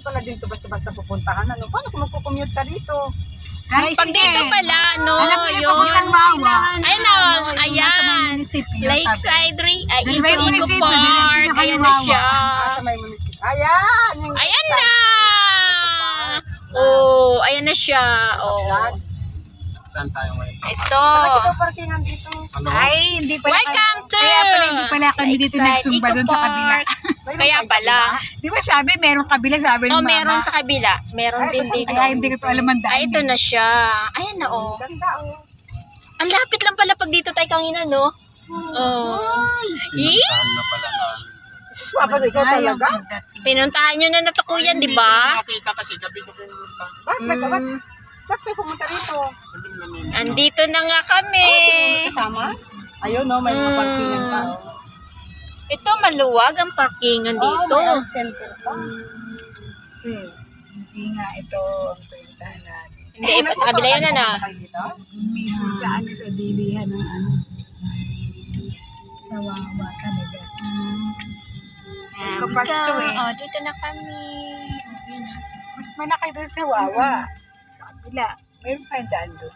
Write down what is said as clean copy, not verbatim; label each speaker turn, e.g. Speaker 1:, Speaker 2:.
Speaker 1: pala dito basta-basta pupuntahan. Ano? Paano kung magpo-commute ka dito?
Speaker 2: Pag dito pala, no, yun. Ay, no, ayan. Lakeside, Eco Park. Ayan na siya.
Speaker 1: Sa may munisipyo. Ayan! Yung
Speaker 2: Ayan na! Oh, ayan na siya. Oh.
Speaker 3: Saan tayo ngayon?
Speaker 2: Ito.
Speaker 1: Bakit daw parkingan dito?
Speaker 3: Ano?
Speaker 4: Ay, hindi pala.
Speaker 2: Welcome to
Speaker 4: Kaya pala hindi pala kami dito
Speaker 2: Lakeside
Speaker 4: nagsumba
Speaker 2: Eco
Speaker 4: doon sa kabila.
Speaker 2: Park. Kaya pala.
Speaker 4: Di ba sabi, meron kabila, sabi ng
Speaker 2: Oh,
Speaker 4: mama.
Speaker 2: meron sa kabila. Meron din dito.
Speaker 4: Kaya hindi ko to alam ang daan.
Speaker 2: Ay, ito na siya. Ayan na, oh.
Speaker 1: Ganda, oh.
Speaker 2: Ang lapit lang pala pag dito tayo kanina, no? Oh.
Speaker 3: Pinuntahan na pala na.
Speaker 1: Jesus, papa, ikaw talaga?
Speaker 2: Pinuntahan nyo na natukuyan, di ba?
Speaker 3: Nakita kasi gabi ko pinunta.
Speaker 1: Bakit kayo pumunta rito?
Speaker 2: Andito na nga kami.
Speaker 1: Kasama? Ayun, no, may mga parkingan pa. Oh.
Speaker 2: Ito, maluwag ang parkingan dito.
Speaker 1: Oh, may center pa.
Speaker 4: Hindi nga ito ang pinuntahan natin.
Speaker 2: Hindi, sa kabila yan na.
Speaker 4: Mismo sa ano, sa dilihan ng ano. Sa Wawa talaga. Kapag to eh.
Speaker 2: Oh, dito na kami.
Speaker 4: Mas malaki doon sa Wawa. Sa kabila. Meron pa yung daan doon.